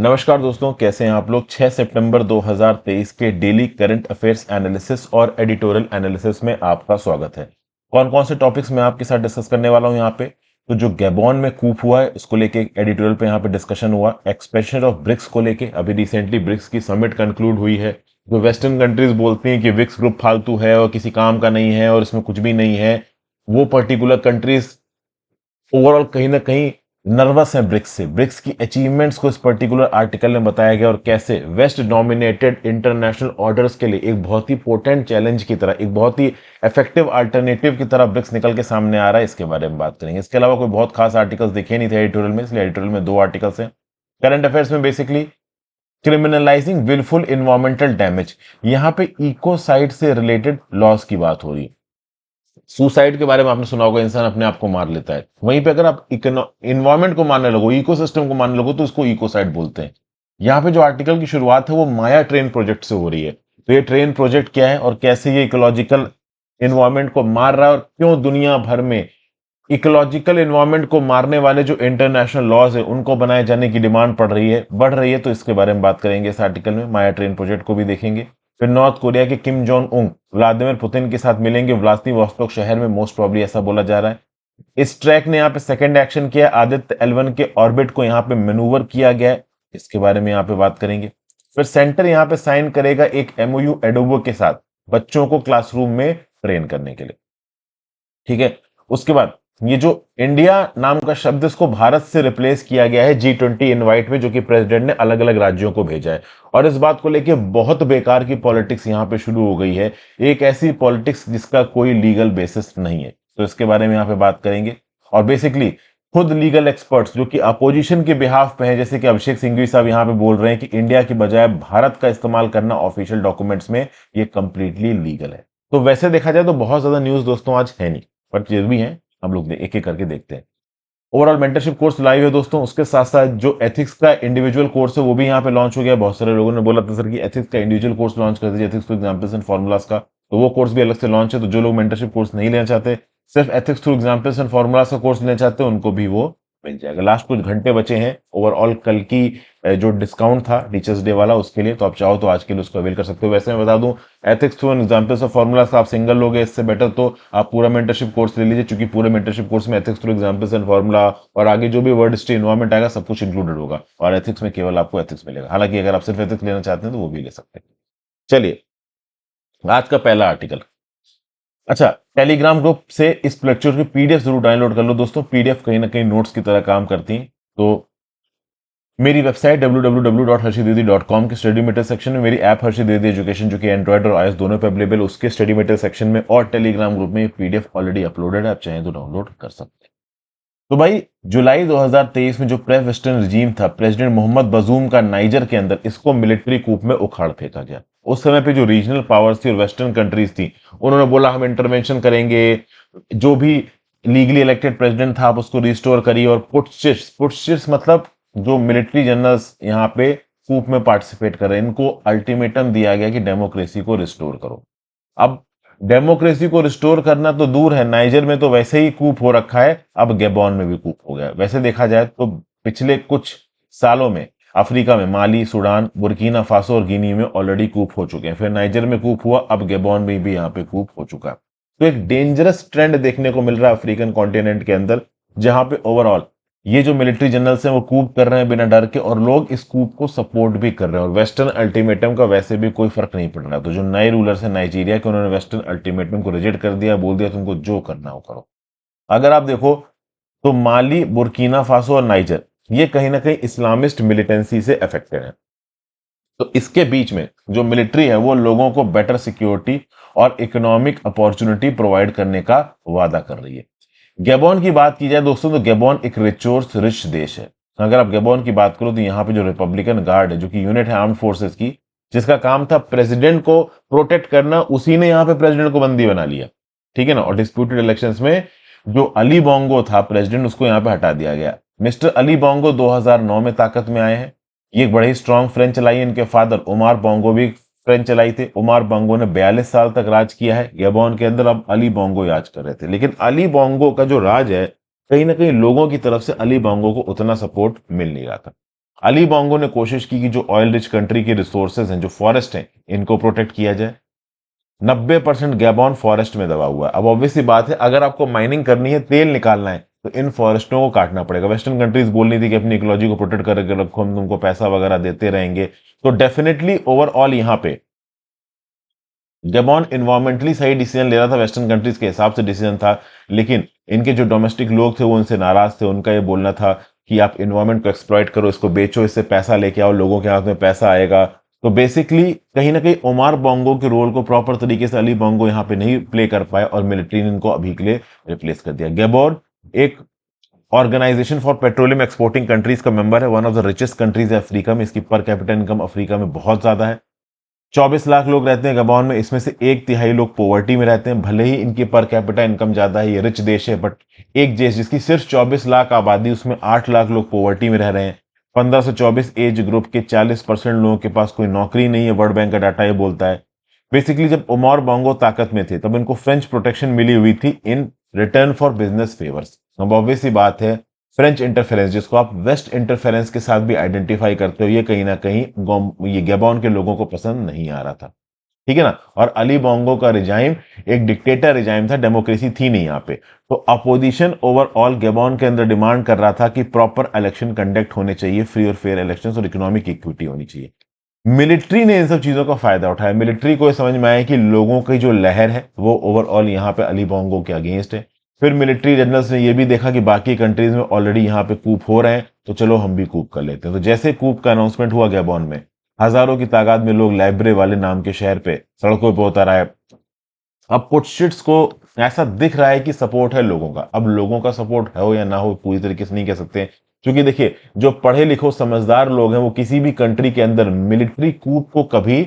नमस्कार दोस्तों, कैसे हैं आप लोग। 6 सितंबर 2023 के डेली करंट अफेयर्स एनालिसिस और एडिटोरियल एनालिसिस में आपका स्वागत है। कौन कौन से टॉपिक्स मैं आपके साथ डिस्कस करने वाला हूं यहाँ पे। तो जो गैबोन में कूप हुआ है उसको लेके एडिटोरियल पे यहाँ पे डिस्कशन हुआ। एक्सपेंशन ऑफ ब्रिक्स को लेके अभी रिसेंटली ब्रिक्स की समिट कंक्लूड हुई है। जो वेस्टर्न कंट्रीज बोलती हैं कि ब्रिक्स ग्रुप फालतू है और किसी काम का नहीं है और इसमें कुछ भी नहीं है, वो पर्टिकुलर कंट्रीज ओवरऑल कहीं ना कहीं नर्वस है ब्रिक्स से। ब्रिक्स की अचीवमेंट्स को इस पर्टिकुलर आर्टिकल में बताया गया और कैसे वेस्ट डोमिनेटेड इंटरनेशनल ऑर्डर्स के लिए एक बहुत ही पोटेंट चैलेंज की तरह, एक बहुत ही इफेक्टिव अल्टरनेटिव की तरह ब्रिक्स निकल के सामने आ रहा है। इसके बारे में बात करेंगे। इसके अलावा कोई बहुत खास आर्टिकल्स दिखे नहीं थे एडिटोरियल में, इसलिए एडिटोरियल में 2 आर्टिकल्स हैं। करंट अफेयर्स में बेसिकली क्रिमिनलाइजिंग विलफुल इन्वायरमेंटल डैमेज, यहाँ पे इकोसाइड से रिलेटेड लॉस की बात हो रही है। सुसाइड के बारे में आपने सुना होगा, इंसान अपने आप को मार लेता है। वहीं पे अगर आप इन्वायरमेंट को मारने लगो, इकोसिस्टम को मारने लगो, तो इसको इकोसाइड बोलते हैं। यहाँ पे जो आर्टिकल की शुरुआत है वो माया ट्रेन प्रोजेक्ट से हो रही है। तो ये ट्रेन प्रोजेक्ट क्या है और कैसे ये इकोलॉजिकल इन्वायरमेंट को मार रहा है और क्यों दुनिया भर में इकोलॉजिकल इन्वायरमेंट को मारने वाले जो इंटरनेशनल लॉज है उनको बनाए जाने की डिमांड बढ़ रही है। तो इसके बारे में बात करेंगे इस आर्टिकल में। माया ट्रेन प्रोजेक्ट को भी देखेंगे। फिर नॉर्थ कोरिया के किम जोंग उंग व्लादिमीर पुतिन के साथ मिलेंगे व्लादिवोस्तोक शहर में, मोस्ट प्रॉब्ली ऐसा बोला जा रहा है। इस ट्रैक ने यहाँ पे सेकंड एक्शन किया, आदित्य L1 के ऑर्बिट को यहाँ पे मैनूवर किया गया है। इसके बारे में यहाँ पे बात करेंगे। फिर सेंटर यहाँ पे साइन करेगा एक MOU एडोबो के साथ बच्चों को क्लासरूम में ट्रेन करने के लिए। ठीक है। उसके बाद ये जो इंडिया नाम का शब्द, इसको भारत से रिप्लेस किया गया है G20 इनवाइट में, जो कि प्रेसिडेंट ने अलग अलग राज्यों को भेजा है। और इस बात को लेके बहुत बेकार की पॉलिटिक्स यहाँ पे शुरू हो गई है, एक ऐसी पॉलिटिक्स जिसका कोई लीगल बेसिस नहीं है। तो इसके बारे में यहाँ पे बात करेंगे। और बेसिकली खुद लीगल एक्सपर्ट्स जो कि अपोजिशन के बिहाफ पे हैं, जैसे कि अभिषेक सिंघवी साहब यहाँ पे बोल रहे हैं कि इंडिया की बजाय भारत का इस्तेमाल करना ऑफिशियल डॉक्यूमेंट्स में ये कंप्लीटली लीगल है। तो वैसे देखा जाए तो बहुत ज्यादा न्यूज दोस्तों आज है नहीं, पर जो भी है हम लोग एक एक करके देखते हैं। ओवरऑल मेंटरशिप कोर्स लाइव है दोस्तों। उसके साथ साथ जो एथिक्स का इंडिविजुअल कोर्स है वो भी यहाँ पे लॉन्च हो गया। बहुत सारे लोगों ने बोला था सर कि एथिक्स का इंडिविजुअल कोर्स लॉन्च कर दीजिए, ethics to examples and formulas का। तो वो कोर्स भी अलग से लॉन्च है। तो जो लोग मेंटरशिप कोर्स नहीं लेना चाहते, सिर्फ ethics through examples and formulas का कोर्स लेना चाहते हैं, उनको भी वो मिल जाएगा। लास्ट कुछ घंटे बचे हैं ओवरऑल कल की जो डिस्काउंट था टीचर्स डे वाला उसके लिए, तो आप चाहो तो आज के लिए उसको अवेल कर सकते हो। वैसे मैं बता दूं, ethics through examples of formulas का आप सिंगल लोगे, इससे बेटर तो आप पूरा मेंटरशिप कोर्स ले लीजिए, क्योंकि पूरे मेंटरशिप कोर्स में ethics through examples and formula और आगे जो भी वर्ड हिस्ट्री इन्वायरमेंट आएगा सब कुछ इंक्लूडेड होगा। और एथिक्स में केवल आपको एथिक्स मिलेगा। हालांकि अगर आप सिर्फ एथिक्स लेना चाहते हैं तो वो भी ले सकते हैं। चलिए, आज का पहला आर्टिकल। अच्छा, टेलीग्राम ग्रुप से इस लेक्चर की पीडीएफ जरूर डाउनलोड कर लो दोस्तों। पीडीएफ कहीं ना कहीं नोट्स की तरह काम करती हैं। तो मेरी वेबसाइट www.harshidedi.com के स्टडी मटेरियल सेक्शन में मेरी ऐप हर्षित द्विवेदी एजुकेशन, जो कि एंड्रॉइड और आईओएस दोनों पे अवेलेबल, उसके स्टडी मटेरियल सेक्शन में और टेलीग्राम ग्रुप में पीडीएफ ऑलरेडी अपलोडेड है, आप चाहें तो डाउनलोड कर सकते हैं। तो भाई, जुलाई 2023 में जो प्रे वेस्टर्न रिजीम था प्रेसिडेंट मोहम्मद बजूम का नाइजर के अंदर, इसको मिलिट्री कूप में उखाड़ फेंका गया। उस समय पे जो रीजनल पावर्स थी और वेस्टर्न कंट्रीज थी, उन्होंने बोला हम इंटरवेंशन करेंगे, जो भी लीगली इलेक्टेड प्रेसिडेंट था आप उसको रिस्टोर करिए। और पुट्स मतलब जो मिलिट्री जनरल्स यहाँ पे कूप में पार्टिसिपेट कर रहे हैं, इनको अल्टीमेटम दिया गया कि डेमोक्रेसी को रिस्टोर करो। अब डेमोक्रेसी को रिस्टोर करना तो दूर है, नाइजर में तो वैसे ही कूप हो रखा है, अब गैबोन में भी कूप हो गया। वैसे देखा जाए तो पिछले कुछ सालों में अफ्रीका में माली, सूडान, बुर्किना फासो और गिनी में ऑलरेडी कूप हो चुके हैं। फिर नाइजर में कूप हुआ, अब गैबोन में भी यहाँ पे कूप हो चुका है। तो एक डेंजरस ट्रेंड देखने को मिल रहा है अफ्रीकन कॉन्टिनेंट के अंदर, जहां पे ओवरऑल ये जो मिलिट्री जनरल्स हैं वो कूप कर रहे हैं बिना डर के, और लोग इस कूप को सपोर्ट भी कर रहे हैं। और वेस्टर्न अल्टीमेटम का वैसे भी कोई फर्क नहीं पड़ रहा। तो जो नए रूलर्स हैं नाइजीरिया के, उन्होंने वेस्टर्न अल्टीमेटम को रिजेक्ट कर दिया, बोल दिया तुमको जो करना हो करो। अगर आप देखो तो माली, बुर्किना फासो और नाइजर, ये कहीं ना कहीं इस्लामिस्ट मिलिटेंसी से अफेक्टेड है। तो इसके बीच में जो मिलिट्री है वो लोगों को बेटर सिक्योरिटी और इकोनॉमिक अपॉर्चुनिटी प्रोवाइड करने का वादा कर रही है। गैबोन की बात की जाए दोस्तों, तो गैबोन एक रिसोर्स रिच देश है। अगर आप गैबोन की बात करो तो यहाँ पे जो रिपब्लिकन गार्ड है, जो कि यूनिट है आर्म्ड फोर्सेस की, जिसका काम था प्रेसिडेंट को प्रोटेक्ट करना, उसी ने यहाँ पे प्रेसिडेंट को बंदी बना लिया। ठीक है ना। और डिस्प्यूटेड इलेक्शंस में जो अली बोंगो था प्रेसिडेंट, उसको यहाँ पे हटा दिया गया। मिस्टर अली बोंगो 2009 में ताकत में आए हैं। ये एक बड़े ही स्ट्रांग फ्रेंच चलाई है। इनके फादर उमार बोंगो भी फ्रेंच चलाई थे। उमार बोंगो ने 42 साल तक राज किया है गैबोन के अंदर। अब अली बोंगो राज कर रहे थे, लेकिन अली बोंगो का जो राज है, कहीं ना कहीं लोगों की तरफ से अली बोंगो को उतना सपोर्ट मिल नहीं रहा था। अली बोंगो ने कोशिश की कि जो ऑयल रिच कंट्री की रिसोर्सेज हैं, जो फॉरेस्ट हैं, इनको प्रोटेक्ट किया जाए। 90% गैबॉन फॉरेस्ट में दबा हुआ है। अब ऑब्वियसली बात है, अगर आपको माइनिंग करनी है, तेल निकालना है, तो इन फॉरेस्टों को काटना पड़ेगा। वेस्टर्न कंट्रीज बोल रही थी कि अपनी इकोलॉजी को प्रोटेक्ट करके रखो, हम तुमको पैसा वगैरह देते रहेंगे। तो डेफिनेटली ओवरऑल यहां पे गैबॉन इन्वायरमेंटली सही डिसीजन ले रहा था, वेस्टर्न कंट्रीज के हिसाब से डिसीजन था, लेकिन इनके जो डोमेस्टिक लोग थे वो उनसे नाराज थे। उनका ये बोलना था कि आप इन्वायरमेंट को एक्सप्लॉइट करो, इसको बेचो, इससे पैसा लेके आओ, लोगों के हाथ में पैसा आएगा। तो बेसिकली कहीं ना कहीं ओमार बोंगो के रोल को प्रॉपर तरीके से अली बोंगो यहाँ पे नहीं प्ले कर पाए और मिलिट्री ने इनको अभी के लिए रिप्लेस कर दिया। गैबॉन एक organisation for petroleum exporting countries का मेंबर है, one of the richest countries है अफ्रीका में। इसकी पर कैपिटल इनकम अफ्रीका में बहुत ज्यादा है। 24 लाख लोग रहते हैं गबॉन में, इसमें से 1/3 लोग पॉवर्टी में रहते हैं। भले ही इनकी पर कैपिटा इनकम ज्यादा है, ये रिच देश है, बट एक देश जिसकी सिर्फ 24 लाख आबादी, उसमें 8 लाख लोग पॉवर्टी में रह रहे हैं। 15 से 24 एज ग्रुप के 40% लोगों के पास कोई नौकरी नहीं है, वर्ल्ड बैंक का डाटा ये बोलता है। बेसिकली जब उमर बोंगो ताकत में थे तब इनको फ्रेंच प्रोटेक्शन मिली हुई थी in return for business favours. अब ऑब्वियस सी बात है, फ्रेंच इंटरफेरेंस, जिसको आप वेस्ट इंटरफेरेंस के साथ भी आइडेंटिफाई करते हो, ये कहीं ना कहीं ये गैबॉन के लोगों को पसंद नहीं आ रहा था। ठीक है ना। और अली बोंगो का रिजाइम एक डिक्टेटर रिजाइम था, डेमोक्रेसी थी नहीं यहाँ पे। तो अपोजिशन ओवरऑल गैबॉन के अंदर डिमांड कर रहा था कि प्रॉपर इलेक्शन कंडक्ट होने चाहिए, फ्री और फेयर इलेक्शंस, और इकोनॉमिक इक्विटी होनी चाहिए। मिलिट्री ने इन सब चीजों का फायदा उठाया। मिलिट्री को समझ में आया कि लोगों की जो लहर है वो ओवरऑल यहाँ पे अली बोंगो के अगेंस्ट है। फिर मिलिट्री जनरल्स ने ये भी देखा कि बाकी कंट्रीज में ऑलरेडी यहाँ पे कूप हो रहे हैं, तो चलो हम भी कूप कर लेते हैं। तो जैसे कूप का अनाउंसमेंट हुआ गैबॉन में, हजारों की तादाद में लोग लाइब्रे वाले नाम के शहर पे सड़कों पर उतर आए। अब पुटशिट्स को ऐसा दिख रहा है कि सपोर्ट है लोगों का। अब लोगों का सपोर्ट है हो या ना हो, पूरी तरीके से नहीं कह सकते, क्योंकि देखिए जो पढ़े लिखो समझदार लोग हैं वो किसी भी कंट्री के अंदर मिलिट्री कूप को कभी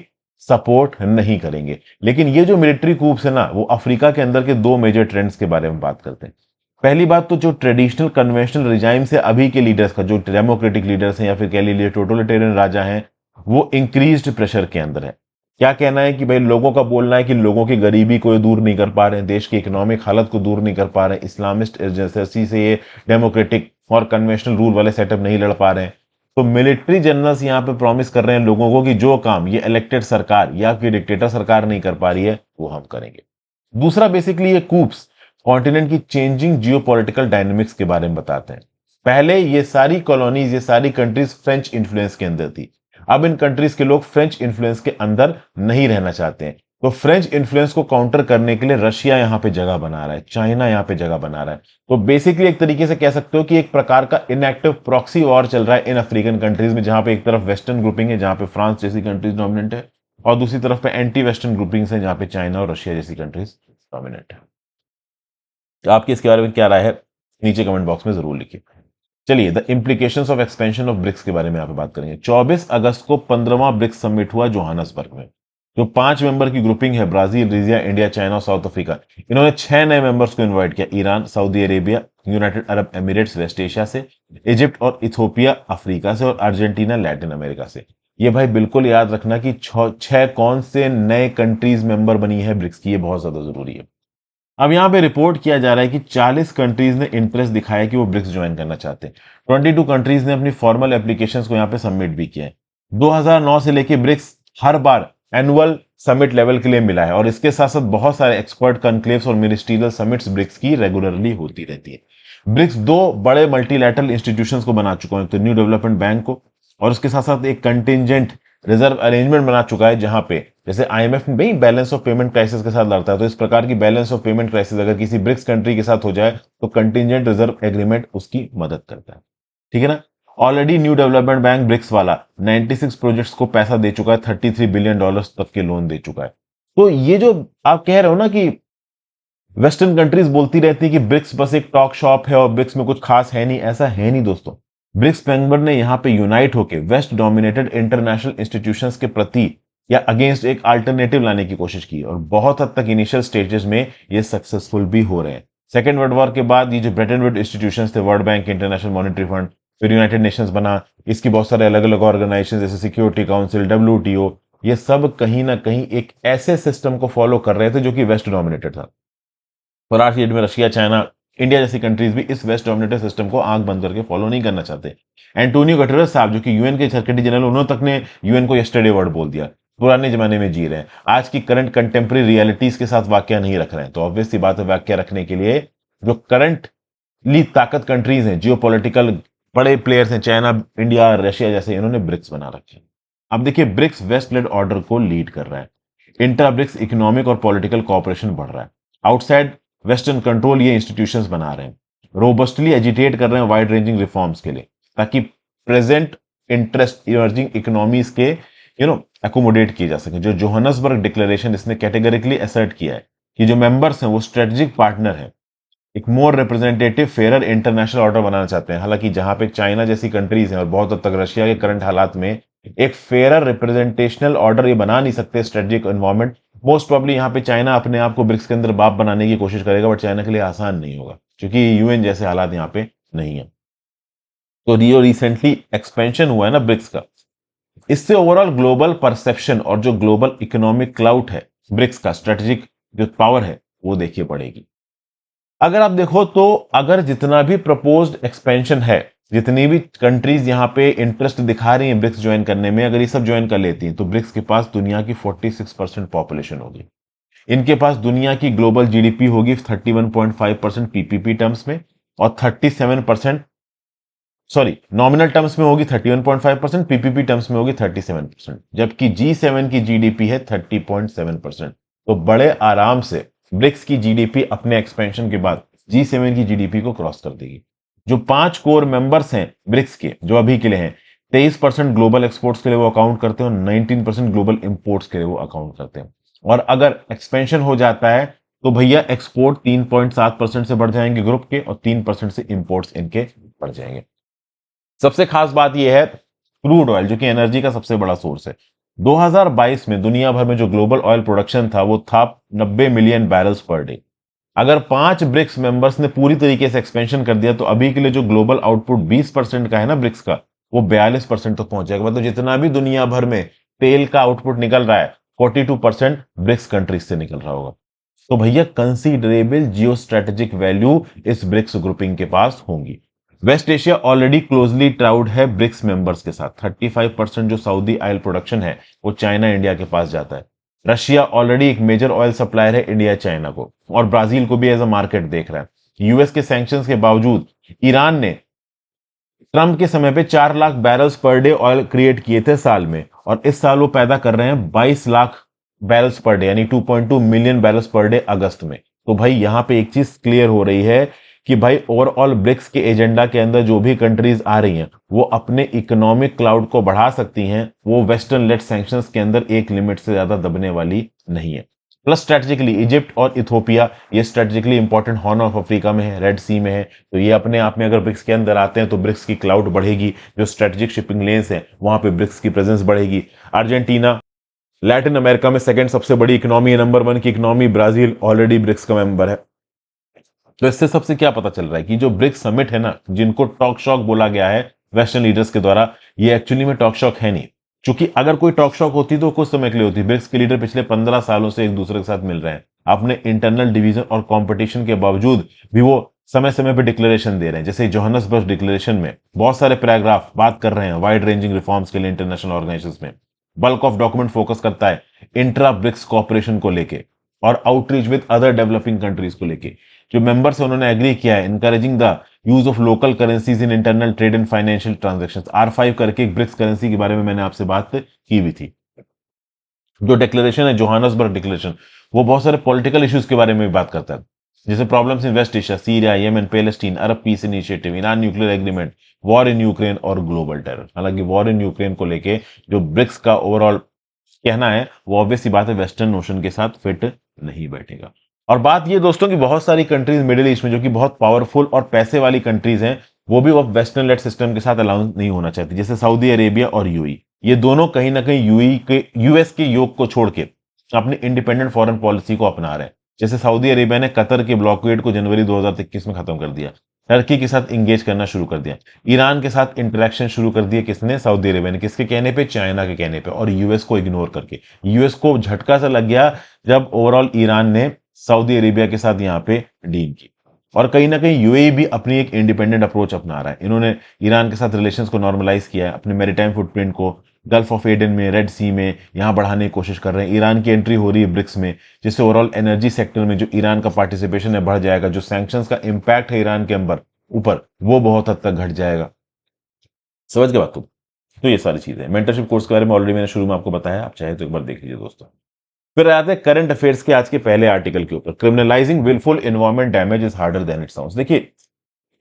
सपोर्ट नहीं करेंगे। लेकिन ये जो मिलिट्री कूप्स है ना, वो अफ्रीका के अंदर के दो मेजर ट्रेंड्स के बारे में बात करते हैं। पहली बात तो जो ट्रेडिशनल कन्वेंशनल रिजाइम से अभी के लीडर्स का, जो डेमोक्रेटिक लीडर्स हैं या फिर कह लीजिए टोटलिटेरियन राजा हैं, वो इंक्रीज्ड प्रेशर के अंदर है। क्या कहना है कि भाई लोगों का बोलना है कि लोगों की गरीबी को दूर नहीं कर पा रहे हैं, देश की इकोनॉमिक हालत को दूर नहीं कर पा रहे हैं, इस्लामिस्ट एजेंसी से ये डेमोक्रेटिक और कन्वेंशनल रूल वाले सेटअप नहीं लड़ पा रहे हैं। तो मिलिट्री जनरल्स यहाँ पे प्रॉमिस कर रहे हैं लोगों को कि जो काम ये इलेक्टेड सरकार या फिर डिक्टेटर सरकार नहीं कर पा रही है वो हम करेंगे। दूसरा बेसिकली ये कूप्स कॉन्टिनेंट की चेंजिंग जियोपॉलिटिकल डायनेमिक्स के बारे में बताते हैं। पहले ये सारी कॉलोनीज, ये सारी कंट्रीज फ्रेंच इन्फ्लुएंस के अंदर थी। अब इन कंट्रीज के लोग फ्रेंच इन्फ्लुएंस के अंदर नहीं रहना चाहते हैं। तो फ्रेंच इन्फ्लुएंस को काउंटर करने के लिए रशिया यहां पे जगह बना रहा है, चाइना यहां पे जगह बना रहा है। तो बेसिकली एक तरीके से कह सकते हो कि एक प्रकार का इनएक्टिव प्रॉक्सी वॉर चल रहा है इन अफ्रीकन कंट्रीज में, जहां पे एक तरफ वेस्टर्न ग्रुपिंग है जहां पे फ्रांस जैसी कंट्रीज डोमिनेंट है, और दूसरी तरफ पे एंटी वेस्टर्न ग्रुपिंग्स है जहां पे चाइना और रशिया जैसी कंट्रीज डोमिनेंट है। तो आपकी इसके बारे में क्या राय है, नीचे कमेंट बॉक्स में जरूर लिखिए। चलिए the implications of expansion of BRICS के बारे में यहाँ पे बात करेंगे। 24 अगस्त को 15वां ब्रिक्स समिट हुआ जोहानसबर्ग में। जो 5 मेंबर की ग्रुपिंग है, ब्राजील, रिजिया, इंडिया, चाइना और साउथ अफ्रीका, इन्होंने 6 नए मेंबर्स को इनवाइट किया। Iran, Saudi Arabia, United Arab Emirates West Asia से, इजिप्ट और इथोपिया अफ्रीका से, और अर्जेंटीना लैटिन अमेरिका से। ये भाई बिल्कुल याद रखना कि 6 कौन से नए कंट्रीज मेंबर बनी है ब्रिक्स की, ये बहुत ज्यादा जरूरी है। अब यहां पे रिपोर्ट किया जा रहा है कि 40 कंट्रीज ने इंटरेस्ट दिखाया कि वो ब्रिक्स ज्वाइन करना चाहते हैं। 22 कंट्रीज ने अपनी फॉर्मल एप्लीकेशंस को यहां पे सबमिट भी किया है। 2009 से लेके ब्रिक्स हर बार एनुअल समिट लेवल के लिए मिला है, और इसके साथ साथ बहुत सारे एक्सपर्ट कॉन्क्लेव्स और मिनिस्ट्रियल समिट्स ब्रिक्स की रेगुलरली होती रहती है। ब्रिक्स दो बड़े मल्टीलैटरल इंस्टीट्यूशंस को बना चुका है, तो न्यू डेवलपमेंट बैंक को, और उसके साथ साथ एक कंटिजेंट रिजर्व अरेंजमेंट बना चुका है, जहां पे जैसे आईएमएफ में भाई बैलेंस ऑफ पेमेंट क्राइसिस के साथ लड़ता है, तो इस प्रकार की बैलेंस ऑफ पेमेंट क्राइसिस अगर किसी ब्रिक्स कंट्री के साथ हो जाए तो कंटिजेंट रिजर्व एग्रीमेंट उसकी मदद करता है। ठीक है ना। Already new development bank BRICS वाला 96 प्रोजेक्ट्स को पैसा दे चुका है, $33 बिलियन तक के लोन दे चुका है। तो ये जो आप कह रहे हो ना कि वेस्टर्न कंट्रीज बोलती रहती है कि ब्रिक्स बस एक टॉक शॉप है और ब्रिक्स में कुछ खास है नहीं, ऐसा है नहीं दोस्तों। ब्रिक्स मेंबर ने यहां पे यूनाइट होकर वेस्ट डोमिनेटेड इंटरनेशनल इंस्टीट्यूशंस के प्रति या अगेंस्ट एक अल्टरनेटिव लाने की कोशिश की, और बहुत हद तक इनिशियल स्टेजेस में ये सक्सेसफुल भी हो रहे हैं। सेकेंड वर्ल्ड वॉर के बाद ये जो ब्रेटन वुड इंस्टीट्यूशंस थे, world bank, international monetary fund, फिर यूनाइटेड नेशंस बना, इसकी बहुत सारे अलग अलग ऑर्गेनाइजेशन जैसे सिक्योरिटी काउंसिल, WTO, ये सब कहीं ना कहीं एक ऐसे सिस्टम को फॉलो कर रहे थे जो कि वेस्ट डोमिनेटेड था। और आज की डेट में रशिया, चाइना इंडिया जैसी कंट्रीज भी इस वेस्ट डोमिनेटेड सिस्टम को आंख बंद करके फॉलो नहीं करना चाहते। एंटोनियो गुटेरेस साहब, जो कि यूएन के सेक्रेटरी जनरल, उन्होंने तक ने यूएन को यस्टरडे वर्ड बोल दिया। पुराने जमाने में जी रहे हैं, आज की करंट कंटेम्प्रेरी रियलिटीज के साथ वाक्य नहीं रख रहे हैं। तो ऑब्वियस सी बात है, वाक्य रखने के लिए जो करंटली ताकत कंट्रीज हैं, जियो बड़े प्लेयर्स हैं, चाइना, इंडिया, रशिया जैसे, इन्होंने ब्रिक्स बना रखे हैं। अब देखिए, ब्रिक्स वेस्ट लेड ऑर्डर को लीड कर रहा है। इंट्रा ब्रिक्स इकोनॉमिक और पॉलिटिकल कॉपरेशन बढ़ रहा है। आउटसाइड वेस्टर्न कंट्रोल ये इंस्टीट्यूशंस बना रहे हैं, रोबस्टली एजिटेट कर रहे हैं वाइड रेंजिंग रिफॉर्म्स के लिए, ताकि प्रेजेंट इंटरेस्ट इमर्जिंग इकोनॉमीज के एकोमोडेट किए जा सके। जो जोहानसबर्ग डिक्लेरेशन, इसने कैटेगरिकली असर्ट किया है कि जो मेंबर्स हैं वो स्ट्रेटेजिक पार्टनर हैं, एक मोर रिप्रेजेंटेटिव फेयर इंटरनेशनल ऑर्डर बनाना चाहते हैं। हालांकि जहां पे चाइना जैसी कंट्रीज हैं और बहुत हद तक रशिया के करंट हालात में एक फेयर रिप्रेजेंटेशनल ऑर्डर ये बना नहीं सकते स्ट्रेटेजिक एनवायरमेंट। मोस्ट प्रॉब्ली यहाँ पे चाइना अपने आप को ब्रिक्स के अंदर बाप बनाने की कोशिश करेगा, बट चाइना के लिए आसान नहीं होगा, क्योंकि यूएन जैसे हालात यहाँ पे नहीं है। तो रियो रिसेंटली एक्सपेंशन हुआ है ना ब्रिक्स का, इससे ओवरऑल ग्लोबल परसेप्शन और जो ग्लोबल इकोनॉमिक क्लाउट है, ब्रिक्स का स्ट्रेटेजिक जो पावर है, वो देखिए बढ़ेगी। अगर आप देखो तो अगर जितना भी प्रपोज्ड एक्सपेंशन है, जितनी भी कंट्रीज यहां पे इंटरेस्ट दिखा रही हैं ब्रिक्स ज्वाइन करने में, अगर ये सब ज्वाइन कर लेती हैं तो ब्रिक्स के पास दुनिया की 46% पॉपुलेशन होगी। इनके पास दुनिया की ग्लोबल जीडीपी होगी 31.5% पीपीपी टर्म्स में, और 37%, सॉरी, नॉमिनल टर्म्स में होगी 31.5%, पीपीपी टर्म्स में होगी 37%, जबकि G7 की जीडीपी है 30.7%। तो बड़े आराम से ब्रिक्स की जीडीपी अपने एक्सपेंशन के बाद G7 की जीडीपी को क्रॉस कर देगी। जो 5 कोर मेंबर्स हैं ब्रिक्स के, जो अभी के लिए हैं, 23% ग्लोबल एक्सपोर्ट्स के लिए वो अकाउंट करते हैं और 19% ग्लोबल इंपोर्ट्स के लिए वो अकाउंट करते हैं। और अगर एक्सपेंशन हो जाता है तो भैया एक्सपोर्ट 3.7% से बढ़ जाएंगे ग्रुप के, और 3% से इंपोर्ट्स इनके बढ़ जाएंगे। सबसे खास बात यह है, क्रूड ऑयल जो कि एनर्जी का सबसे बड़ा सोर्स है, 2022 में दुनिया भर में जो ग्लोबल ऑयल प्रोडक्शन था वो था 90 मिलियन बैरल्स पर डे। अगर 5 ब्रिक्स मेंबर्स ने पूरी तरीके से एक्सपेंशन कर दिया तो अभी के लिए जो ग्लोबल आउटपुट 20% का है ना ब्रिक्स का, वो 42% तक पहुंच जाएगा। मतलब जितना भी दुनिया भर में तेल का आउटपुट निकल रहा है, 42% ब्रिक्स कंट्रीज से निकल रहा होगा। तो भैया कंसीडरेबल जियो स्ट्रेटेजिक वैल्यू इस ब्रिक्स ग्रुपिंग के पास होंगी। वेस्ट एशिया ऑलरेडी क्लोजली ट्राउड है ब्रिक्स मेंबर्स के साथ। 35% जो सऊदी ऑयल प्रोडक्शन है वो चाइना इंडिया के पास जाता है। रशिया ऑलरेडी एक मेजर ऑयल सप्लायर है इंडिया चाइना को, और ब्राजील को भी एज अ मार्केट देख रहा है। यूएस के सैंक्शंस के बावजूद ईरान ने ट्रंप के समय पे 4 lakh barrels per day oil create किए थे साल में, और इस साल वो पैदा कर रहे हैं 22 लाख बैरल्स पर डे, यानी 2.2 मिलियन बैरल्स पर डे अगस्त में। तो भाई यहां पे एक चीज क्लियर हो रही है कि भाई ओवरऑल ब्रिक्स के एजेंडा के अंदर जो भी कंट्रीज आ रही हैं वो अपने इकोनॉमिक क्लाउड को बढ़ा सकती हैं, वो वेस्टर्न लेड सैंक्शंस के अंदर एक लिमिट से ज्यादा दबने वाली नहीं है। प्लस स्ट्रेटेजिकली इजिप्ट और इथोपिया, ये strategically important horn of Africa में है, रेड सी में है, तो ये अपने आप में अगर ब्रिक्स के अंदर आते हैं तो ब्रिक्स की क्लाउड बढ़ेगी। जो स्ट्रेटेजिक शिपिंग लेन्स हैं वहां पे ब्रिक्स की प्रेजेंस बढ़ेगी। अर्जेंटीना लैटिन अमेरिका में सेकंड सबसे बड़ी इकोनॉमी है, नंबर 1 की इकोनॉमी ब्राजील ऑलरेडी ब्रिक्स का मेंबर है। तो इससे सबसे क्या पता चल रहा है कि जो ब्रिक्स समिट है ना, जिनको टॉक शॉक बोला गया है वेस्टर्न लीडर्स के द्वारा, ये एक्चुअली में टॉक शॉक है नहीं। क्योंकि अगर कोई टॉक शॉक होती तो कुछ समय के लिए होती। ब्रिक्स के लीडर पिछले 15 सालों से एक दूसरे के साथ मिल रहे हैं, अपने इंटरनल डिवीजन और कंपटीशन के बावजूद भी वो समय समय पर डिक्लेरेशन दे रहे हैं। जैसे जोहानसबर्ग डिक्लेरेशन में बहुत सारे पैराग्राफ बात कर रहे हैं वाइड रेंजिंग रिफॉर्म्स के लिए इंटरनेशनल ऑर्गेनाइजेशंस में। बल्क ऑफ डॉक्यूमेंट फोकस करता है इंट्रा ब्रिक्स कॉपरेशन को लेके और outreach with other developing countries को लेके। जो मेंबर्स है उन्होंने एग्री किया है encouraging the use of local currencies in internal trade and financial transactions. R5 करके एक ब्रिक्स करेंसी के बारे में मैंने आपसे बात की हुई थी। जो डिक्लेरेशन है जोहानसबर्ग डिक्लेरेशन, वो बहुत सारे पॉलिटिकल इश्यूज के बारे में भी बात करता है, जैसे problems in West Asia, Syria, Yemen, Palestine, Arab peace initiative, Iran nuclear agreement, war in Ukraine और ग्लोबल टेरर। हालांकि वॉर इन यूक्रेन को लेके जो ब्रिक्स का ओवरऑल कहना है वो ऑब्वियस सी बात है वेस्टर्न ओशन के साथ फिट नहीं बैठेगा। और बात ये दोस्तों की बहुत सारी कंट्रीज मिडिल ईस्ट में जो कि बहुत पावरफुल और पैसे वाली कंट्रीज हैं, वो भी अब वेस्टर्न लेड सिस्टम के साथ अलाउंस नहीं होना चाहती, जैसे सऊदी अरेबिया और यूएई। ये दोनों कहीं ना कहीं यूएस के योग को छोड़ के अपनी इंडिपेंडेंट फॉरेन पॉलिसी को अपना रहे हैं। जैसे सऊदी अरेबिया ने कतर के ब्लॉकेड को जनवरी 2021 में खत्म कर दिया, टर्की के साथ इंगेज करना शुरू कर दिया, ईरान के साथ इंटरेक्शन शुरू कर दिया किसने, सऊदी अरेबिया ने। किसके कहने पे, चाइना के कहने पे, और यूएस को इग्नोर करके। यूएस को झटका सा लग गया जब ओवरऑल ईरान ने सऊदी अरेबिया के साथ यहाँ पे डील की। और कहीं ना कहीं यूएई भी अपनी एक इंडिपेंडेंट अप्रोच अपना रहा है। इन्होंने ईरान के साथ रिलेशंस को नॉर्मलाइज किया है, अपने मैरीटाइम फुटप्रिंट को गल्फ ऑफ एडन में, रेड सी में यहाँ बढ़ाने की कोशिश कर रहे हैं। ईरान की एंट्री हो रही है ब्रिक्स में, जिससे ओवरऑल एनर्जी सेक्टर में जो ईरान का पार्टिसिपेशन है बढ़ जाएगा। जो सैंक्शंस का इम्पैक्ट है ईरान के ऊपर वो बहुत हद तक घट जाएगा। समझ के बात तुम? तो ये सारी चीजें, मेंटरशिप कोर्स के बारे में ऑलरेडी मैंने शुरू में आपको बताया, आप चाहे तो एक बार देख लीजिए दोस्तों। फिर आते हैं करंट अफेयर्स के आज के पहले आर्टिकल के ऊपर, criminalising wilful environment damage is harder than it sounds. देखिए,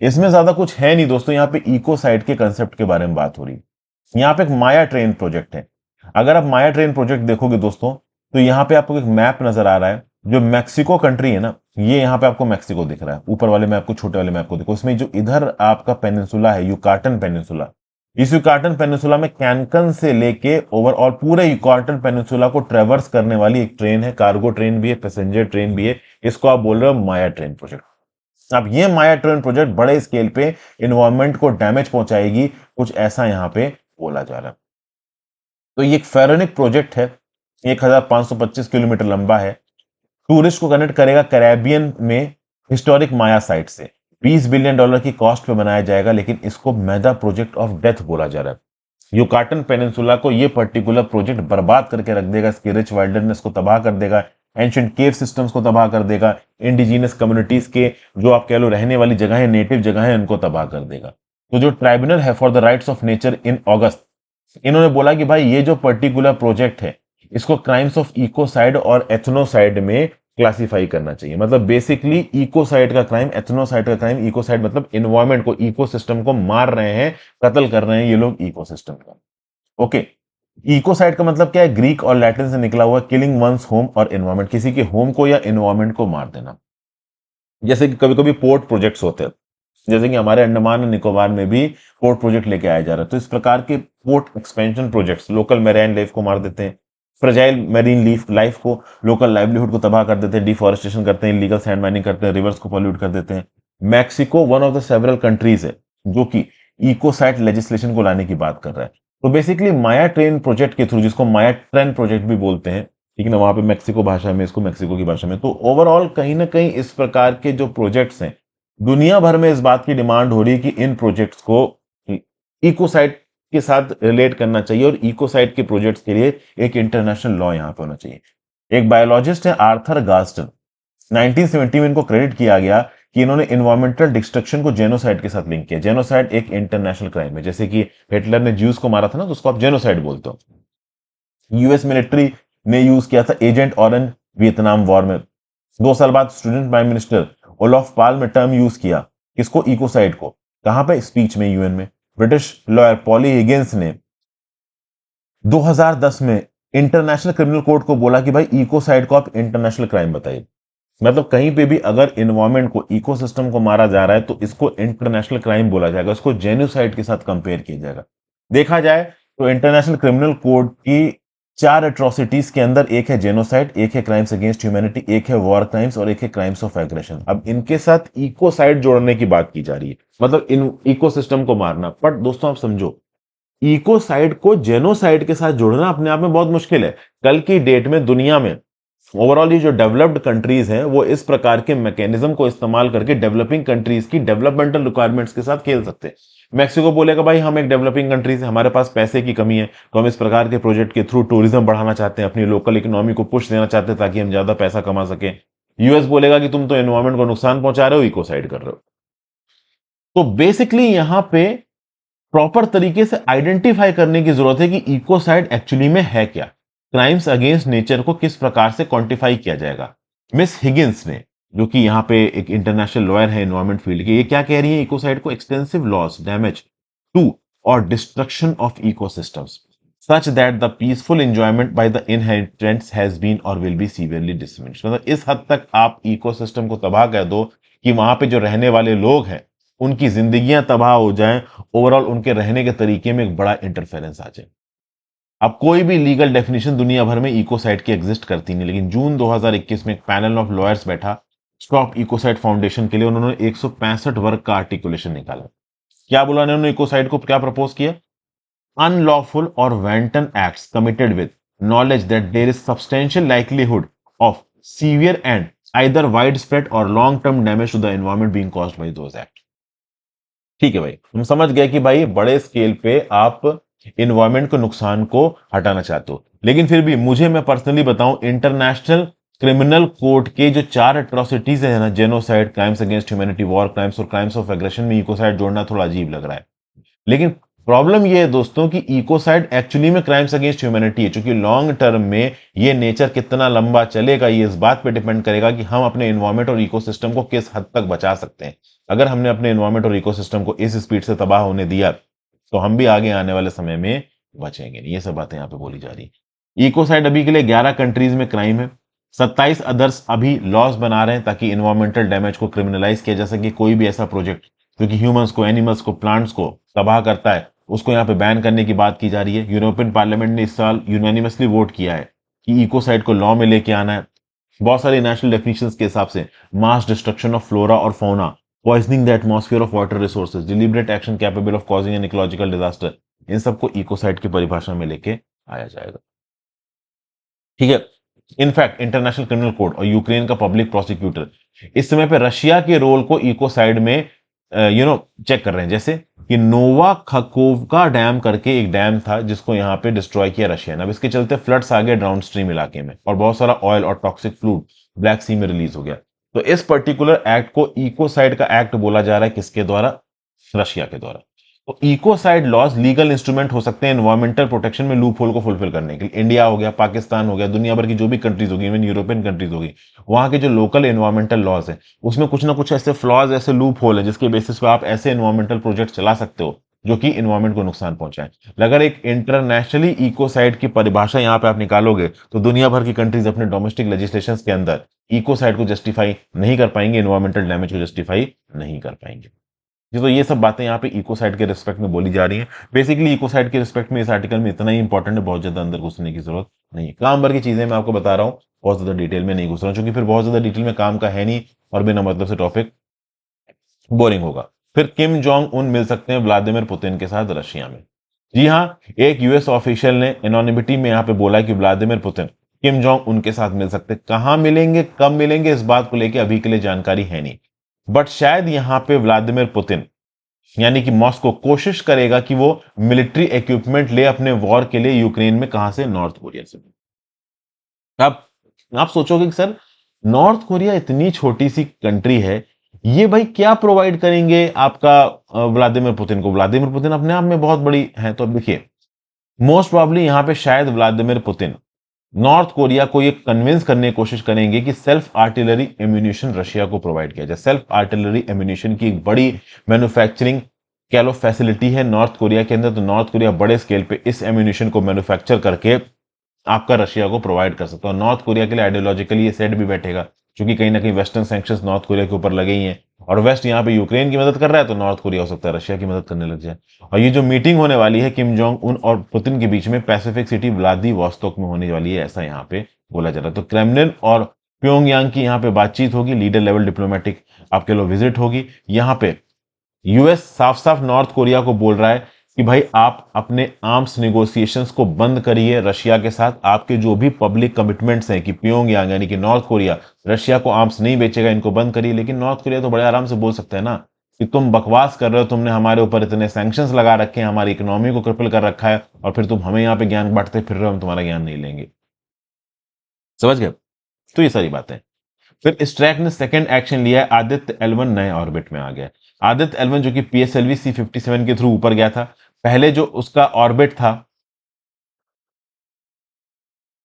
इसमें ज्यादा कुछ है नहीं दोस्तों, यहाँ पे इकोसाइड के कंसेप्ट के बारे में बात हो रही है। यहाँ पे एक माया ट्रेन प्रोजेक्ट है। अगर आप माया ट्रेन प्रोजेक्ट देखोगे दोस्तों, तो यहाँ पे आपको एक मैप नजर आ रहा है। जो मैक्सिको कंट्री है ना, ये यहाँ पे आपको मैक्सिको दिख रहा है, ऊपर वाले मैप को, छोटे वाले मैप को देखो, इसमें जो इधर आपका पेनिनसुला है, युकाटन पेनिनसुला, इस युकाटन पेनिनसुला में कैनकन से लेके ओवरऑल पूरे युकाटन पेनिनसुला को ट्रेवर्स करने वाली एक ट्रेन है। कार्गो ट्रेन भी है, पैसेंजर ट्रेन भी है। इसको आप बोल रहे हो माया ट्रेन प्रोजेक्ट। अब ये माया ट्रेन प्रोजेक्ट बड़े स्केल पे इन्वायरमेंट को डैमेज पहुंचाएगी, कुछ ऐसा यहाँ पे बोला जा रहा है। तो ये एक फेरोनिक प्रोजेक्ट है, 1525 किलोमीटर लंबा है। टूरिस्ट को कनेक्ट करेगा कैरेबियन में हिस्टोरिक माया साइट से। $20 बिलियन की कॉस्ट पे बनाया जाएगा, लेकिन इसको मेगा प्रोजेक्ट ऑफ डेथ बोला जा रहा है। युकाटन पेनिनसुला को ये पर्टिकुलर प्रोजेक्ट बर्बाद करके रख देगा, इसके रिच वाइल्डरनेस को तबाह कर देगा, एंशिएंट केव सिस्टम्स को तबाह कर देगा, इंडिजीनियस कम्युनिटीज के जो आप कह लो रहने वाली जगह है, नेटिव जगह है, उनको तबाह कर देगा। तो जो ट्राइब्यूनल है for the rights of nature in August, इन्होंने बोला कि भाई ये जो पर्टिकुलर प्रोजेक्ट है, इसको क्राइम्स ऑफ इकोसाइड और एथनोसाइड में क्लासिफाई करना चाहिए। मतलब बेसिकली इकोसाइड का क्राइम, एथनोसाइड का क्राइम। इकोसाइड मतलब इन्वायरमेंट को, इकोसिस्टम को मार रहे हैं, कत्ल कर रहे हैं ये लोग इकोसिस्टम का। ओके, इकोसाइड का मतलब क्या है? ग्रीक और लैटिन से निकला हुआ, किलिंग वंस होम और एनवायरमेंट, किसी के होम को या एनवायरमेंट को मार देना। जैसे कि कभी कभी पोर्ट प्रोजेक्ट्स होते हैं, जैसे कि हमारे अंडमान और निकोबार में भी पोर्ट प्रोजेक्ट लेके आया जा रहा है। तो इस प्रकार के port expansion projects local marine life को मार देते हैं, फ्रेजाइल मैरीन लाइफ को, लोकल लाइवलीहुड को तबाह कर देते हैं, डिफॉरेस्टेशन करते हैं, इलीगल सैंड माइनिंग करते हैं, रिवर्स को पॉल्यूट कर देते हैं। Mexico one of the several countries है जो कि इकोसाइड लेजिस्लेशन को लाने की बात कर रहा है। तो बेसिकली माया ट्रेन प्रोजेक्ट के थ्रू, जिसको माया ट्रेन प्रोजेक्ट भी बोलते हैं, ठीक है ना, वहां पे मैक्सिको भाषा में, इसको मैक्सिको की भाषा में। तो ओवरऑल कहीं ना कहीं इस प्रकार के जो प्रोजेक्ट्स हैं, दुनिया भर में इस बात की डिमांड हो रही है कि इन प्रोजेक्ट्स को इकोसाइड के साथ रिलेट करना चाहिए, और इकोसाइड के प्रोजेक्ट्स के लिए एक इंटरनेशनल लॉ यहां पे होना चाहिए। एक बायोलॉजिस्ट है आर्थर गास्टन, 1970 में इनको क्रेडिट किया गया कि इन्होंने इन्वायरमेंटल डिस्ट्रक्शन को जेनोसाइड के साथ लिंक किया। जेनोसाइड एक इंटरनेशनल क्राइम है, जैसे कि हिटलर ने ज्यूस को मारा था ना, तो उसको आप जेनोसाइड बोलते हो। यूएस मिलिट्री ने यूज किया था एजेंट ऑरेंज वियतनाम वॉर में। 2 साल बाद स्टूडेंट प्राइम मिनिस्टर ओलॉफ पाल ने टर्म यूज किया, किसको? इकोसाइड को। कहां पे? स्पीच में, यूएन में। ब्रिटिश लॉयर पॉली हिगिंस ने 2010 में इंटरनेशनल क्रिमिनल कोर्ट को बोला कि भाई इकोसाइड को आप इंटरनेशनल क्राइम बताइए। मतलब कहीं पे भी अगर इन्वायरमेंट को, इकोसिस्टम को मारा जा रहा है, तो इसको इंटरनेशनल क्राइम बोला जाएगा, इसको जेनोसाइड के साथ कंपेयर किया जाएगा। देखा जाए तो इंटरनेशनल क्रिमिनल कोड की 4 एट्रोसिटीज के अंदर एक है जेनोसाइड, एक है क्राइम्स अगेंस्ट ह्यूमैनिटी, एक है वॉर क्राइम्स और एक है क्राइम्स ऑफ एग्रेशन। अब इनके साथ इकोसाइड जोड़ने की बात की जा रही है, मतलब इन इकोसिस्टम को मारना। बट दोस्तों आप समझो, इकोसाइड को जेनोसाइड के साथ जोड़ना अपने आप में बहुत मुश्किल है। कल की डेट में दुनिया में ओवरऑल ये जो डेवलप्ड कंट्रीज हैं, वो इस प्रकार के मैकेनिज्म को इस्तेमाल करके डेवलपिंग कंट्रीज की डेवलपमेंटल रिक्वायरमेंट्स के साथ खेल सकते हैं। मैक्सिको बोलेगा भाई हम एक डेवलपिंग कंट्रीज है, हमारे पास पैसे की कमी है, तो हम इस प्रकार के प्रोजेक्ट के थ्रू टूरिज्म बढ़ाना चाहते हैं, अपनी लोकल इकोनॉमी को पुश देना चाहते हैं ताकि हम ज्यादा पैसा कमा सके। यूएस बोलेगा कि तुम तो एनवायरमेंट को नुकसान पहुंचा रहे हो, इकोसाइड कर रहे हो। तो बेसिकली यहां पे प्रॉपर तरीके से आइडेंटिफाई करने की जरूरत है कि इकोसाइड एक्चुअली में है क्या, क्राइम्स अगेंस्ट नेचर को किस प्रकार से क्वांटिफाई किया जाएगा। मिस हिगिंस ने, जो कि यहाँ पे एक इंटरनेशनल लॉयर है एनवायरमेंट फील्ड के, ये क्या कह रही है? इकोसाइड को extensive loss, damage to or destruction of ecosystems such that the peaceful enjoyment by the inhabitants has been or will be severely diminished. मतलब इस हद तक आप इकोसिस्टम को तबाह कर दो कि वहां पे जो रहने वाले लोग हैं उनकी जिंदगियां तबाह हो जाएं, ओवरऑल उनके रहने के तरीके में एक बड़ा इंटरफेरेंस आ जाए। अब कोई भी लीगल डेफिनेशन दुनिया भर में इकोसाइड की एग्जिस्ट करती नहीं, लेकिन जून 2021 में एक पैनल ऑफ लॉयर्स बैठा स्टॉप इकोसाइड फाउंडेशन के लिए। उन्होंने 165 वर्ग का आर्टिकुलेशन निकाला। क्या बोला उन्होंने? इकोसाइड को क्या प्रपोज किया? अनलॉफुल और wanton acts committed with knowledge that there is substantial likelihood of severe and either widespread or long term damage to the environment being caused by those act. ठीक है भाई, हम समझ गए कि भाई बड़े स्केल पे आप इन्वायरमेंट के नुकसान को हटाना चाहते हो, लेकिन फिर भी मुझे, मैं पर्सनली बताऊं, इंटरनेशनल क्रिमिनल कोर्ट के जो 4 एट्रोसिटीज है ना, genocide, crimes against humanity, war crimes और क्राइम्स ऑफ एग्रेशन में इकोसाइड जोड़ना थोड़ा अजीब लग रहा है। लेकिन प्रॉब्लम ये है दोस्तों कि इकोसाइड एक्चुअली में क्राइम्स अगेंस्ट ह्यूमैनिटी है, क्योंकि लॉन्ग टर्म में ये नेचर कितना लंबा चलेगा ये इस बात पे डिपेंड करेगा कि हम अपने एनवायरमेंट और इकोसिस्टम को किस हद तक बचा सकते हैं। अगर हमने अपने एनवायरमेंट और इकोसिस्टम को इस स्पीड से तबाह होने दिया तो हम भी आगे आने वाले समय में बचेंगे नहीं। ये सब बातें यहाँ पे बोली जा रही है। इकोसाइड अभी के लिए 11 कंट्रीज में क्राइम है। 27 अदर्स अभी लॉज बना रहे हैं ताकि इन्वायरमेंटल डैमेज को क्रिमिनलाइज किया जा सके। कोई भी ऐसा प्रोजेक्ट जो कि ह्यूमंस को, एनिमल्स को, प्लांट्स को तबाह करता है उसको यहाँ पे बैन करने की बात की जा रही है। यूरोपियन पार्लियामेंट ने इस साल यूनानिमसली वोट किया है कि इकोसाइड को लॉ में लेके आना है। बहुत सारे नेशनल डेफिनेशंस के हिसाब से मास डिस्ट्रक्शन ऑफ फ्लोरा और fauna, poisoning the atmosphere of water resources, deliberate action capable of causing an ecological disaster, इन सबको इकोसाइड की परिभाषा में लेके आया जाएगा। ठीक है। इनफैक्ट इंटरनेशनल क्रिमिनल कोर्ट और यूक्रेन का पब्लिक प्रोसिक्यूटर इस समय पे रशिया के रोल को इकोसाइड में चेक कर रहे हैं। जैसे कि नोवा खकोवका डैम करके एक डैम था जिसको यहाँ पे डिस्ट्रॉय किया रशिया ने। अब इसके चलते फ्लड्स आ गए डाउन स्ट्रीम इलाके में और बहुत सारा ऑयल और टॉक्सिक फ्लूइड ब्लैक सी में रिलीज हो गया। तो इस पर्टिकुलर एक्ट को इकोसाइड का एक्ट बोला जा रहा है। किसके द्वारा? रशिया के द्वारा। तो इकोसाइड लॉज लीगल इंस्ट्रूमेंट हो सकते हैं एनवायरमेंटल प्रोटेक्शन में लूप होल को फुलफिल करने के लिए। इंडिया हो गया, पाकिस्तान हो गया, दुनिया भर की जो भी कंट्रीज होगी, इवन यूरोपियन कंट्रीज होगी, वहां के जो लोकल एनवायरमेंटल लॉज है उसमें कुछ ना कुछ ऐसे फ्लॉज, ऐसे लूप होल है जिसके बेसिस पे आप ऐसे एनवायरमेंटल प्रोजेक्ट चला सकते हो जो कि एनवायरमेंट को नुकसान पहुंचाए। अगर एक इंटरनेशनली इकोसाइड की परिभाषा यहाँ पे आप निकालोगे तो दुनिया भर की कंट्रीज अपने डोमेस्टिक लेजिस्लेशन के अंदर इकोसाइड को जस्टिफाई नहीं कर पाएंगे, एनवायरमेंटल डैमेज को जस्टिफाई नहीं कर पाएंगे। जी, तो ये सब बातें यहाँ पे इकोसाइड के रिस्पेक्ट में बोली जा रही हैं। बेसिकली इकोसाइड के रिस्पेक्ट में इस आर्टिकल में इतना ही इंपॉर्टेंट है, बहुत ज्यादा अंदर घुसने की जरूरत नहीं है। काम भर की चीजें मैं आपको बता रहा हूँ, बहुत ज्यादा डिटेल में नहीं घुस रहा हूँ, क्योंकि फिर बहुत ज्यादा डिटेल में काम का है नहीं और बिना मतलब से टॉपिक बोरिंग होगा। फिर किम जोंग उन मिल सकते हैं व्लादिमीर पुतिन के साथ रशिया में। जी हाँ, एक यूएस ऑफिशियल ने एनोनिमिटी में यहाँ पे बोला कि व्लादिमीर पुतिन किम जोंग उनके साथ मिल सकते हैं। कहां मिलेंगे, कब मिलेंगे, इस बात को लेकर अभी के लिए जानकारी है नहीं, बट शायद यहां पे व्लादिमीर पुतिन यानी कि मॉस्को कोशिश करेगा कि वो मिलिट्री इक्विपमेंट ले अपने वॉर के लिए यूक्रेन में। कहां से? नॉर्थ कोरिया से। अब आप सोचोगे कि सर नॉर्थ कोरिया इतनी छोटी सी कंट्री है, ये भाई क्या प्रोवाइड करेंगे आपका व्लादिमीर पुतिन को? व्लादिमीर पुतिन अपने आप में बहुत बड़ी है। तो अब देखिए, मोस्ट प्रॉब्ली यहां पे शायद व्लादिमीर पुतिन नॉर्थ कोरिया को ये कन्विंस करने की कोशिश करेंगे कि सेल्फ आर्टिलरी एम्यूनिशन रशिया को प्रोवाइड किया जाए। सेल्फ आर्टिलरी एम्यूनिशन की एक बड़ी मैन्युफैक्चरिंग कह लो फैसिलिटी है नॉर्थ कोरिया के अंदर। तो नॉर्थ कोरिया बड़े स्केल पे इस एम्यूनिशन को मैन्युफैक्चर करके आपका रशिया को प्रोवाइड कर सकता है। नॉर्थ कोरिया के लिए आइडियोलॉजिकली ये सेट भी बैठेगा, क्योंकि कहीं ना कहीं वेस्टर्न सैंक्शंस नॉर्थ कोरिया के ऊपर लगे ही हैं और वेस्ट यहाँ पे यूक्रेन की मदद कर रहा है, तो नॉर्थ कोरिया हो सकता है रशिया की मदद करने लग जाए। और ये जो मीटिंग होने वाली है किम जोंग उन और पुतिन के बीच में, पैसिफिक सिटी व्लादिवोस्तोक में होने वाली है, ऐसा यहाँ पे बोला जा रहा है। तो क्रेमलिन और प्योंगयांग की यहाँ पे बातचीत होगी, लीडर लेवल डिप्लोमेटिक आपके लोग विजिट होगी। यहाँ पे यूएस साफ साफ नॉर्थ कोरिया को बोल रहा है कि भाई आप अपने आर्म्स निगोशिएशंस को बंद करिए रशिया के साथ। आपके जो भी पब्लिक कमिटमेंट्स हैं कि प्योंगयांग यानी कि नॉर्थ कोरिया रशिया को आर्म्स नहीं बेचेगा, इनको बंद करिए। लेकिन नॉर्थ कोरिया तो बड़े आराम से बोल सकते हैं ना कि तुम बकवास कर रहे हो, तुमने हमारे ऊपर इतने सैंक्शंस लगा रखे हैं, हमारी इकोनॉमी को क्रिपल कर रखा है, और फिर तुम हमें यहाँ पे ज्ञान बांटते फिर रहे हो, हम तुम्हारा ज्ञान नहीं लेंगे। समझ गए? तो ये सारी बातें। फिर स्ट्रैक ने सेकंड एक्शन लिया है, आदित्य L1 नए ऑर्बिट में आ गया। आदित्य L1 जो कि PSLV C57 के थ्रू ऊपर गया था। पहले जो उसका ऑर्बिट था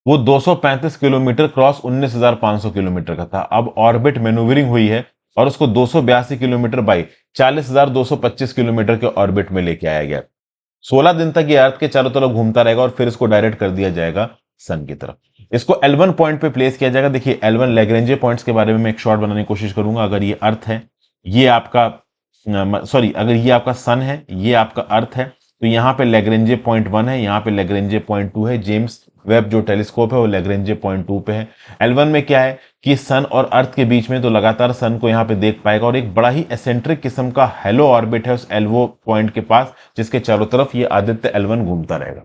वो 235 किलोमीटर क्रॉस 19,500 किलोमीटर का था। अब ऑर्बिट मैन्यूवरिंग हुई है और उसको 282 किलोमीटर बाई 40,225 किलोमीटर के ऑर्बिट में लेके आया गया। 16 दिन तक ये अर्थ के चारों तरफ घूमता रहेगा और फिर इसको डायरेक्ट कर दिया जाएगा सन की तरफ। इसको L1 पॉइंट पे प्लेस किया जाएगा। देखिए L1 लैग्रेंजे पॉइंट्स के बारे में मैं एक शॉर्ट बनाने की कोशिश करूंगा। अगर ये अर्थ है, ये आपका सॉरी, अगर ये आपका सन है, ये आपका अर्थ है, तो यहाँ पे लैग्रेंजे पॉइंट 1 है, यहाँ पे लैग्रेंजे पॉइंट 2 है। जेम्स वेब जो टेलीस्कोप है वो लैग्रेंजे पॉइंट 2 पे है। L1 में क्या है कि सन और अर्थ के बीच में तो लगातार सन को यहाँ पे देख पाएगा, और एक बड़ा ही एसेंट्रिक किस्म का हेलो ऑर्बिट है उस एल्वो पॉइंट के पास, जिसके चारों तरफ ये आदित्य L1 घूमता रहेगा।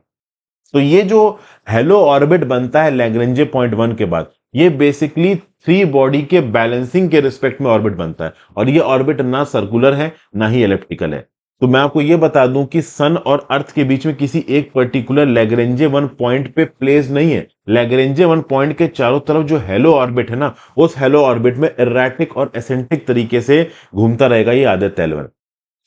तो ये जो हेलो ऑर्बिट बनता है लैग्रेंजे पॉइंट 1 के बाद, ये बेसिकली थ्री बॉडी के बैलेंसिंग के रिस्पेक्ट में ऑर्बिट बनता है, और ये ऑर्बिट ना सर्कुलर है ना ही एलिप्टिकल है। तो मैं आपको ये बता दूं कि सन और अर्थ के बीच में किसी एक पर्टिकुलर लैग्रेंजे वन पॉइंट पे प्लेस नहीं है। लैग्रेंजे वन पॉइंट के चारों तरफ जो हेलो ऑर्बिट है ना, उस हेलो ऑर्बिट में एर्राटिक और एसेंट्रिक तरीके से घूमता रहेगा ये आदित्य L1।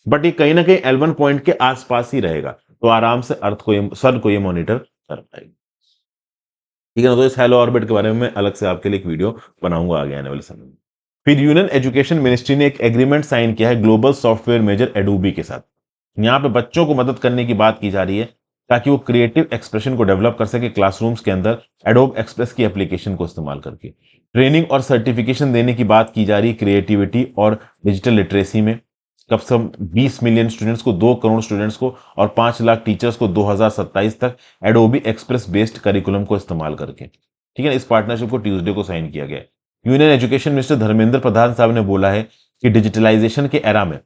बट ये कहीं ना कहीं L1 पॉइंट के आसपास ही रहेगा, तो आराम से अर्थ को ये सन को ये मॉनिटर कर पाएगा। ठीक है ना। तो इस हेलो ऑर्बिट के बारे में मैं अलग से आपके लिए एक वीडियो बनाऊंगा आगे आने वाले समय में। फिर यूनियन एजुकेशन मिनिस्ट्री ने एक एग्रीमेंट साइन किया है ग्लोबल सॉफ्टवेयर मेजर एडोबी के साथ। यहाँ पे बच्चों को मदद करने की बात की जा रही है ताकि वो क्रिएटिव एक्सप्रेशन को डेवलप कर सके क्लासरूम्स के अंदर एडोब एक्सप्रेस की एप्लीकेशन को इस्तेमाल करके। ट्रेनिंग और सर्टिफिकेशन देने की बात की जा रही है क्रिएटिविटी और डिजिटल लिटरेसी में। कब से 20 मिलियन स्टूडेंट्स को, 2 करोड़ स्टूडेंट्स को और 5 लाख टीचर्स को 2027 तक एडोबी एक्सप्रेस बेस्ड करिकुलम को इस्तेमाल करके। ठीक है। इस पार्टनरशिप को ट्यूसडे को साइन किया गया। Union education minister Dharmendra Pradhan साहब ने बोला है कि डिजिटलाइजेशन के एरा में,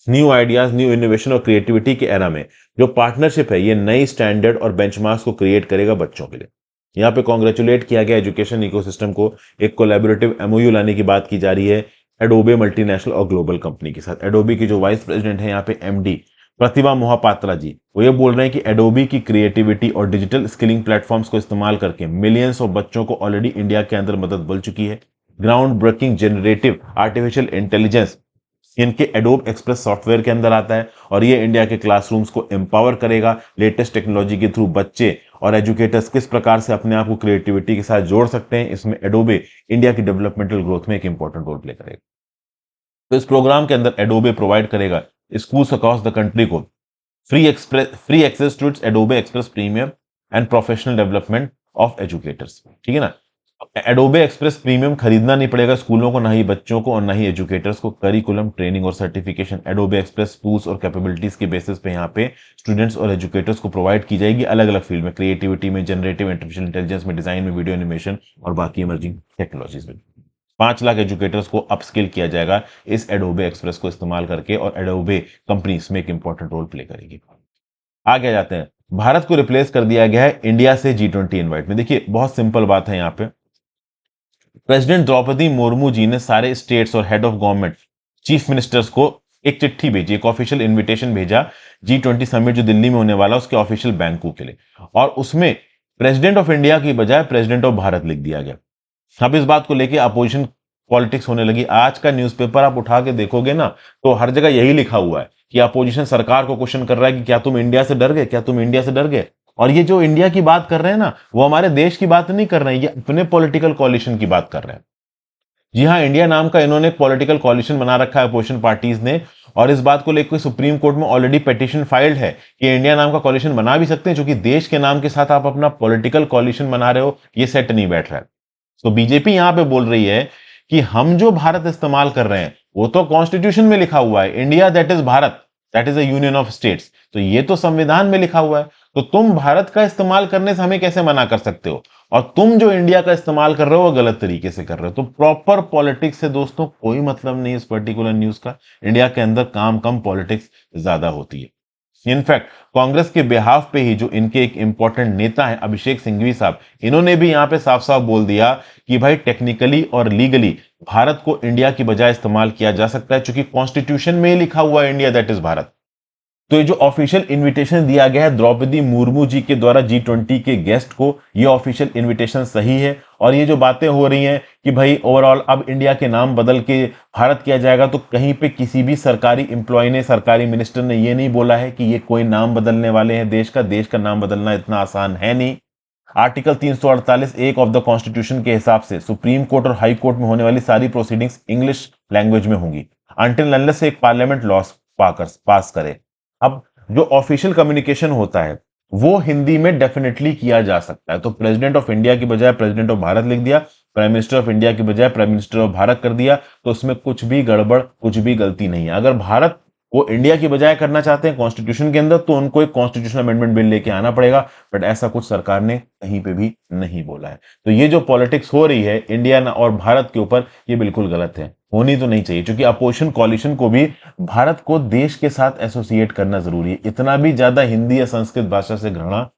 न्यू आइडियाज, न्यू इनोवेशन और क्रिएटिविटी के एरा में जो पार्टनरशिप है ये नई स्टैंडर्ड और बेंचमार्क्स को क्रिएट करेगा बच्चों के लिए। यहाँ पे कॉन्ग्रेचुलेट किया गया एजुकेशन इकोसिस्टम को। एक कोलैबोरेटिव एमओयू लाने की बात की जा रही है एडोबे मल्टीनेशनल और ग्लोबल कंपनी के साथ। एडोबी की जो वाइस प्रेसिडेंट है यहाँ पे एमडी प्रतिभा मोहापात्रा जी, वो ये बोल रहे हैं कि एडोबी की क्रिएटिविटी और डिजिटल स्किलिंग प्लेटफॉर्म्स को इस्तेमाल करके मिलियंस ऑफ बच्चों को ऑलरेडी इंडिया के अंदर मदद मिल चुकी है। Ground breaking generative artificial intelligence इनके एडोब एक्सप्रेस सॉफ्टवेयर के अंदर आता है, और ये इंडिया के क्लासरूम्स को एम्पावर करेगा। लेटेस्ट टेक्नोलॉजी के थ्रू बच्चे और एजुकेटर्स किस प्रकार से अपने आप को क्रिएटिविटी के साथ जोड़ सकते हैं, इसमें एडोबे इंडिया की डेवलपमेंटल ग्रोथ में एक इंपॉर्टेंट रोल प्ले करेगा। तो इस प्रोग्राम के अंदर एडोबे प्रोवाइड करेगा स्कूल्स अक्रॉस द कंट्री को free access to its Adobe Express premium and professional development of educators. ठीक है ना। एडोबे एक्सप्रेस प्रीमियम खरीदना नहीं पड़ेगा स्कूलों को, ना ही बच्चों को और ना ही एजुकेटर्स को। करिकुलम, ट्रेनिंग और सर्टिफिकेशन एडोबे एक्सप्रेस टूल्स और कैपेबिलिटीज के बेसिस पे यहाँ पे स्टूडेंट्स और एजुकेटर्स को प्रोवाइड की जाएगी अलग अलग फील्ड में, क्रिएटिविटी में, जनरेटिव आर्टिफिशियल इंटेलिजेंस में, डिजाइन में, वीडियो एनिमेशन और बाकी इमर्जिंग टेक्नोलॉजीज में। 5 लाख एजुकेटर्स को अपस्किल किया जाएगा इस एडोबे एक्सप्रेस को इस्तेमाल करके, और एडोबे कंपनी इसमें एक इंपॉर्टेंट रोल प्ले करेगी। आगे जाते हैं। भारत को रिप्लेस कर दिया गया है इंडिया से G20 इनवाइट में। देखिए बहुत सिंपल बात है। यहाँ पे प्रेसिडेंट द्रौपदी मुर्मू जी ने सारे स्टेट्स और head of government chief ministers को एक चिट्ठी भेजी, एक ऑफिशियल इन्विटेशन भेजा G20 समिट जो दिल्ली में होने वाला उसके ऑफिशियल बैंकों के लिए, और उसमें प्रेसिडेंट ऑफ इंडिया की बजाय प्रेसिडेंट ऑफ भारत लिख दिया गया। अब इस बात को लेके अपोजिशन पॉलिटिक्स होने लगी। आज का न्यूज़पेपर आप उठा के देखोगे ना, तो हर जगह यही लिखा हुआ है कि अपोजिशन सरकार को क्वेश्चन कर रहा है कि क्या तुम इंडिया से डर गए, क्या तुम इंडिया से डर गए। और ये जो इंडिया की बात कर रहे हैं ना, वो हमारे देश की बात नहीं कर रहे हैं, ये अपने पॉलिटिकल कॉलिशन की बात कर रहे हैं। जी हाँ, इंडिया नाम का इन्होंने एक पॉलिटिकल कॉलिशन बना रखा है अपोजिशन पार्टीज ने, और इस बात को लेकर सुप्रीम कोर्ट में ऑलरेडी पिटीशन फाइल्ड है कि इंडिया नाम का कॉलिशन बना भी सकते हैं, क्योंकि देश के नाम के साथ आप अपना पॉलिटिकल कॉलिशन बना रहे हो, ये सेट नहीं बैठ रहा है। तो बीजेपी यहां पे बोल रही है कि हम जो भारत इस्तेमाल कर रहे हैं वो तो कॉन्स्टिट्यूशन में लिखा हुआ है, India that is Bharat, that is a union of states, तो ये तो संविधान में लिखा हुआ है। तो तुम भारत का इस्तेमाल करने से हमें कैसे मना कर सकते हो, और तुम जो इंडिया का इस्तेमाल कर रहे हो वो गलत तरीके से कर रहे हो। तो प्रॉपर पॉलिटिक्स से दोस्तों कोई मतलब नहीं इस पर्टिकुलर न्यूज का। इंडिया के अंदर काम कम, पॉलिटिक्स ज्यादा होती है। इनफैक्ट कांग्रेस के बिहाफ पे ही जो इनके एक इंपॉर्टेंट नेता हैं अभिषेक सिंघवी साहब, इन्होंने भी यहां पे साफ साफ बोल दिया कि भाई टेक्निकली और लीगली भारत को इंडिया की बजाय इस्तेमाल किया जा सकता है, क्योंकि कॉन्स्टिट्यूशन में लिखा हुआ है इंडिया दैट इज भारत। तो ये जो ऑफिशियल इनविटेशन दिया गया है द्रौपदी मुर्मू जी के द्वारा G20 के गेस्ट को, ये ऑफिशियल इनविटेशन सही है। और ये जो बातें हो रही हैं कि भाई ओवरऑल अब इंडिया के नाम बदल के भारत किया जाएगा, तो कहीं पे किसी भी सरकारी एम्प्लॉय ने, सरकारी मिनिस्टर ने ये नहीं बोला है कि ये कोई नाम बदलने वाले हैं देश का नाम बदलना इतना आसान है नहीं। आर्टिकल 348(1) ऑफ द कॉन्स्टिट्यूशन के हिसाब से सुप्रीम कोर्ट और हाई कोर्ट में होने वाली सारी प्रोसीडिंग्स इंग्लिश लैंग्वेज में होंगी अनटिल अनलेस एक पार्लियामेंट लॉ पास करे। अब जो ऑफिशियल कम्युनिकेशन होता है वो हिंदी में डेफिनेटली किया जा सकता है। तो प्रेसिडेंट ऑफ इंडिया की बजाय प्रेसिडेंट ऑफ भारत लिख दिया, प्राइम मिनिस्टर ऑफ इंडिया की बजाय प्राइम मिनिस्टर ऑफ भारत कर दिया, तो उसमें कुछ भी गड़बड़, कुछ भी गलती नहीं है। अगर भारत वो इंडिया की बजाय करना चाहते हैं कॉन्स्टिट्यूशन के अंदर, तो उनको एक कॉन्स्टिट्यूशनल अमेंडमेंट बिल लेके आना पड़ेगा, बट ऐसा कुछ सरकार ने कहीं पे भी नहीं बोला है। तो ये जो पॉलिटिक्स हो रही है इंडिया और भारत के ऊपर, ये बिल्कुल गलत है, होनी तो नहीं चाहिए, क्योंकि अपोजिशन कॉलिशन को भी भारत को देश के साथ एसोसिएट करना जरूरी है। इतना भी ज्यादा हिंदी या संस्कृत भाषा से घृणा